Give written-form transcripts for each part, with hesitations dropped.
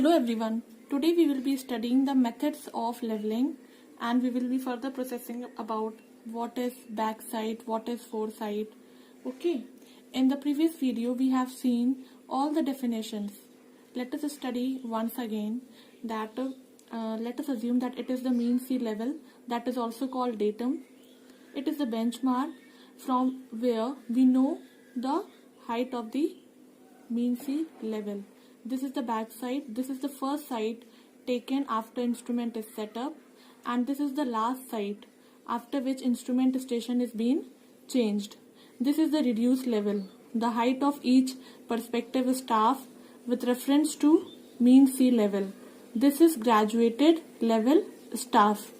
Hello everyone. Today we will be studying the methods of leveling and we will be further processing about what is backside, what is foresight. Okay. In the previous video we have seen all the definitions. Let us study once again that let us assume that it is the mean sea level, that is also called datum. It is the benchmark from where we know the height of the mean sea level. This is the back side. This is the first site taken after instrument is set up, and this is the last site after which instrument station is being changed. This is the reduced level, the height of each perspective staff with reference to mean sea level. This is graduated level staff.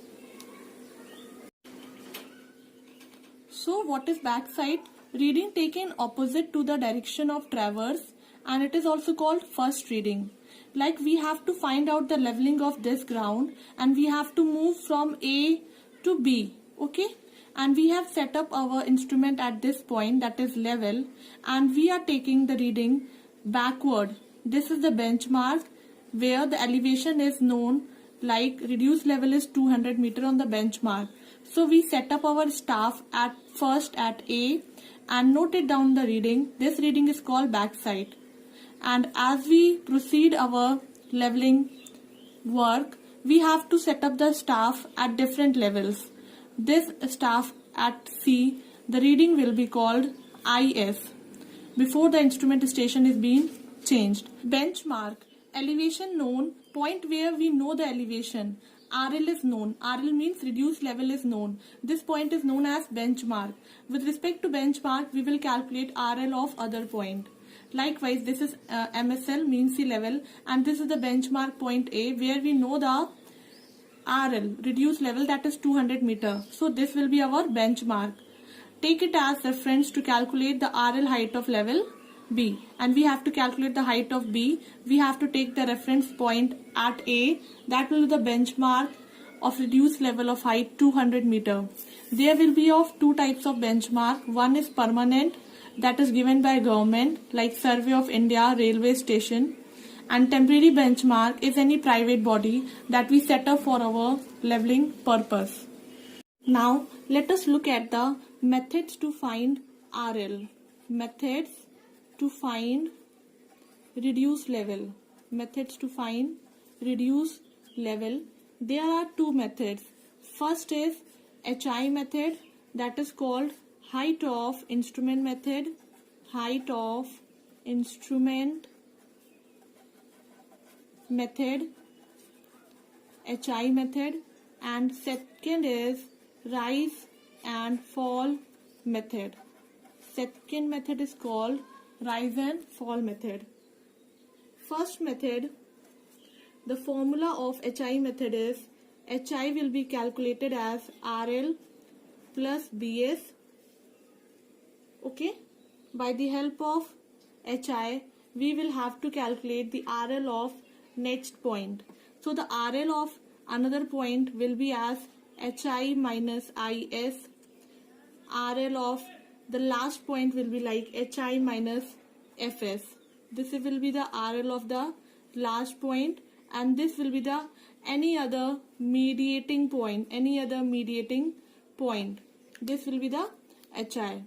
So what is backside? Reading taken opposite to the direction of traverse, and it is also called first reading. Like we have to find out the leveling of this ground and we have to move from A to B. Okay, and we have set up our instrument at this point, that is level, and we are taking the reading backward. This is the benchmark where the elevation is known, like reduced level is 200 meter on the benchmark. So we set up our staff at first at A and noted down the reading. This reading is called backside. And as we proceed our leveling work, we have to set up the staff at different levels. This staff at C, the reading will be called IS before the instrument station is being changed. Benchmark, elevation known, point where we know the elevation. RL is known. RL means reduced level is known. This point is known as benchmark. With respect to benchmark, we will calculate RL of other point. Likewise, this is MSL, mean sea level, and this is the benchmark point A where we know the RL, reduced level, that is 200 meter. So this will be our benchmark. Take it as reference to calculate the RL height of level B, and we have to calculate the height of B. We have to take the reference point at A, that will be the benchmark of reduced level of height 200 meter. There will be of two types of benchmark. One is permanent, that is given by government like Survey of India, railway station, and temporary benchmark is any private body that we set up for our leveling purpose. Now let us look at the methods to find RL. Methods to find reduced level. Methods to find reduced level. There are two methods. First is HI method, that is called height of instrument method. Height of instrument method, HI method, and second is rise and fall method. Second method is called rise and fall method. First method, the formula of HI method is HI will be calculated as RL plus BS. Okay, by the help of HI we will have to calculate the RL of next point. So the RL of another point will be as HI minus IS. RL of the last point will be like HI minus FS. This will be the RL of the last point, and this will be the any other mediating point. This will be the HI.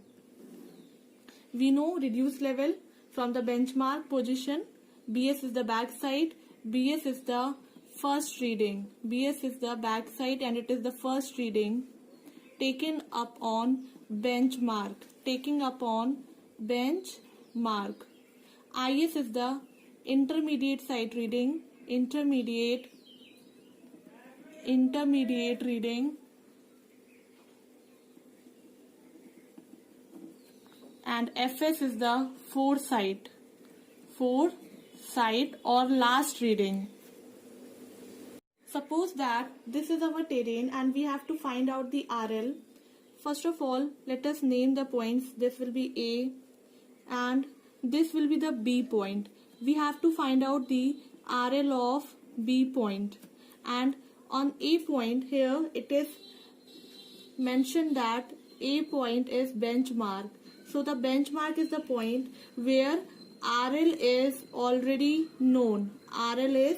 We know reduced level from the benchmark position. BS is the back side. BS is the first reading. BS is the back side and it is the first reading taken up on benchmark. IS is the intermediate side reading. Intermediate reading. And FS is the foresight or last reading. Suppose that this is our terrain and we have to find out the RL. First of all, let us name the points. This will be A and this will be the B point. We have to find out the RL of B point, and on A point here it is mentioned that A point is benchmark. So the benchmark is the point where RL is already known. RL is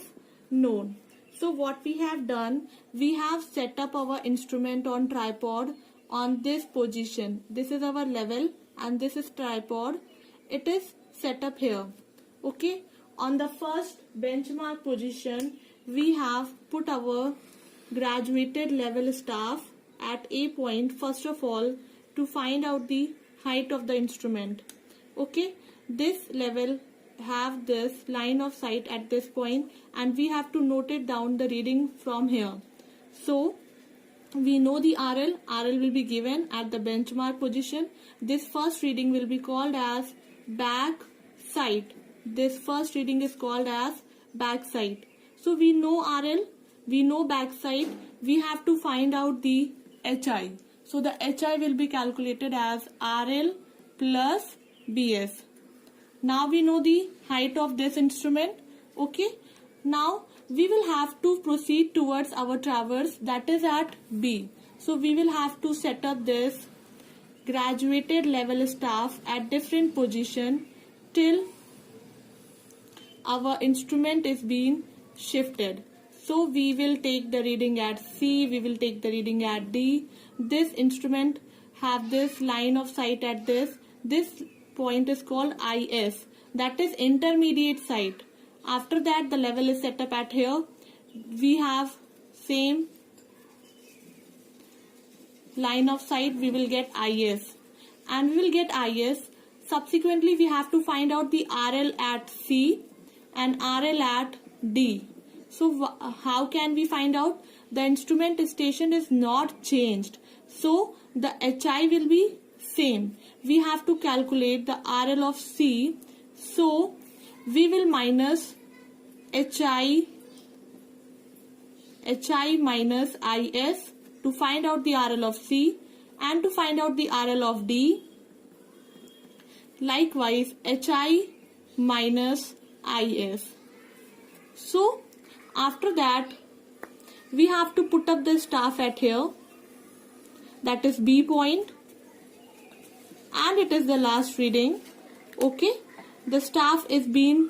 known. So what we have done, we have set up our instrument on tripod on this position. This is our level and this is tripod. It is set up here. Okay. On the first benchmark position, we have put our graduated level staff at A point first of all to find out the height of the instrument. Okay. This level have this line of sight at this point and we have to note it down the reading from here. So we know the RL will be given at the benchmark position. This first reading will be called as back sight. This first reading is called as back sight. So we know RL, we know back sight, we have to find out the HI. So the HI will be calculated as RL plus BS. Now we know the height of this instrument. Okay. Now we will have to proceed towards our traverse, that is at B. So we will have to set up this graduated level staff at different position till our instrument is being shifted. So we will take the reading at C, we will take the reading at D. This instrument have this line of sight at this. This point is called IS, that is intermediate sight. After that the level is set up at here. We have same line of sight, we will get IS and we will get IS. Subsequently we have to find out the RL at C and RL at D. So how can we find out? The instrument station is not changed, so the HI will be same. We have to calculate the RL of C, so we will minus HI minus IS to find out the RL of C and to find out the RL of D. Likewise HI minus IS. So after that we have to put up the staff at here, that is B point, and it is the last reading. Okay, the staff is being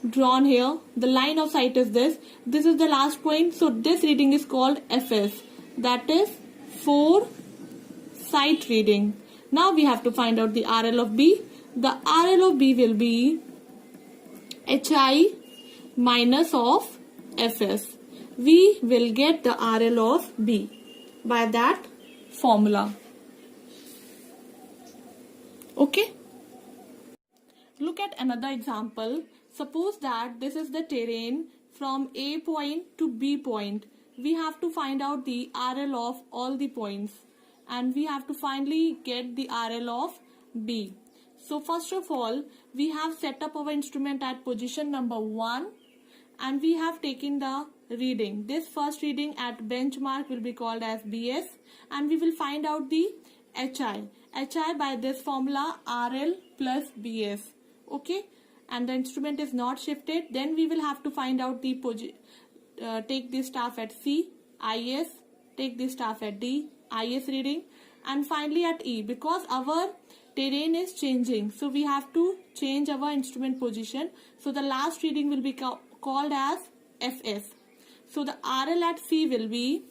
drawn here. The line of sight is this. This is the last point. So this reading is called FS, that is 4 sight reading. Now we have to find out the RL of B. The RL of B will be HI minus of FS. We will get the RL of B by that formula. Okay. Look at another example. Suppose that this is the terrain from A point to B point. We have to find out the RL of all the points and we have to finally get the RL of B. So first of all, we have set up our instrument at position number 1 and we have taken the reading. This first reading at benchmark will be called as BS and we will find out the HI. HI by this formula RL plus BS. Okay, and the instrument is not shifted. Then we will have to find out the take this staff at C, IS, take this staff at D, IS reading, and finally at E. Because our terrain is changing, so we have to change our instrument position. So the last reading will be called as FS. So the RL at C will be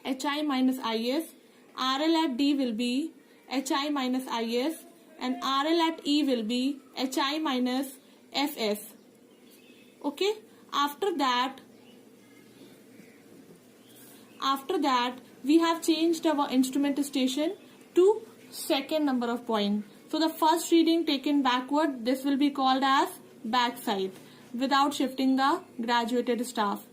HI minus IS, RL at D will be HI minus IS, and RL at E will be HI minus FS. Okay, after that we have changed our instrument station to second number of point. So the first reading taken backward, this will be called as backside without shifting the graduated staff.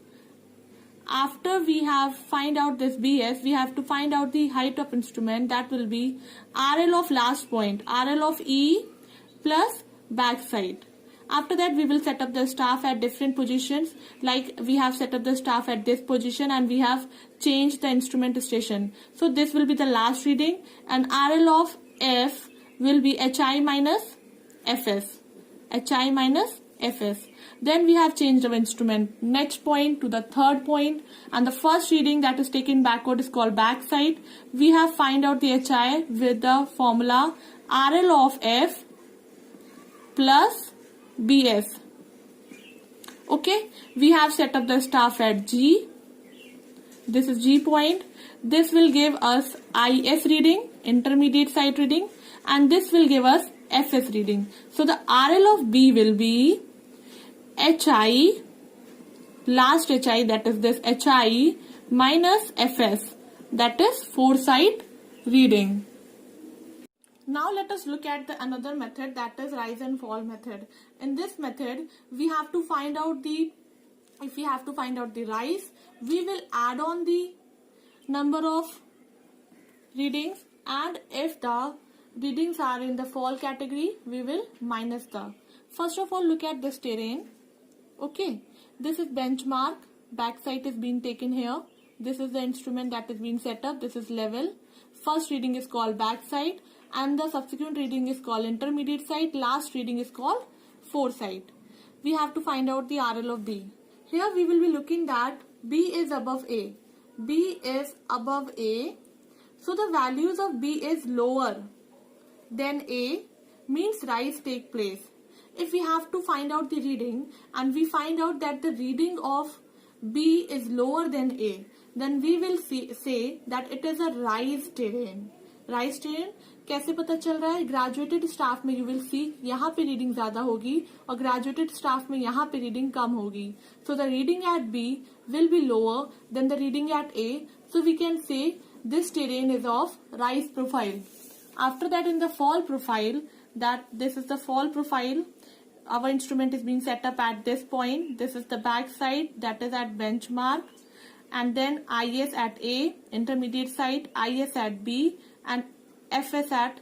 After we have find out this BS, we have to find out the height of instrument, that will be RL of last point, RL of E plus backside. After that we will set up the staff at different positions, like we have set up the staff at this position and we have changed the instrument station. So this will be the last reading and RL of F will be HI minus FS. HI minus FS. Then we have changed our instrument next point to the third point, and the first reading that is taken backward is called backside. We have find out the HI with the formula RL of F plus BS. Okay, we have set up the staff at G. This is G point. This will give us IS reading, intermediate site reading, and this will give us FS reading. So the RL of B will be HI, last HI, that is this HI, minus FS, that is foresight reading. Now let us look at another method, that is rise and fall method. In this method, we have to find out if we have to find out the rise, we will add on the number of readings, and if the readings are in the fall category, we will minus the. First of all, look at this terrain. Okay, this is benchmark, backside is being taken here. This is the instrument that is being set up. This is level. First reading is called backside, and the subsequent reading is called intermediate site. Last reading is called foresight. We have to find out the RL of B. Here we will be looking that B is above A. B is above A. So the values of B is lower than A, means rise take place. If we have to find out the reading and we find out that the reading of B is lower than A, then we will say that it is a rise terrain. Rise terrain कैसे पता चल रहा है? Graduated staff में you will see यहाँ पे reading ज्यादा होगी और ग्रेजुएटेड स्टाफ में यहाँ पे रीडिंग कम होगी. So the reading at B will be lower than the reading at A. So we can say this terrain is of rise profile. After that, in the fall profile, that this is the fall profile. Our instrument is being set up at this point. This is the back side, that is at benchmark, and then IS at A, intermediate site, IS at B, and FS at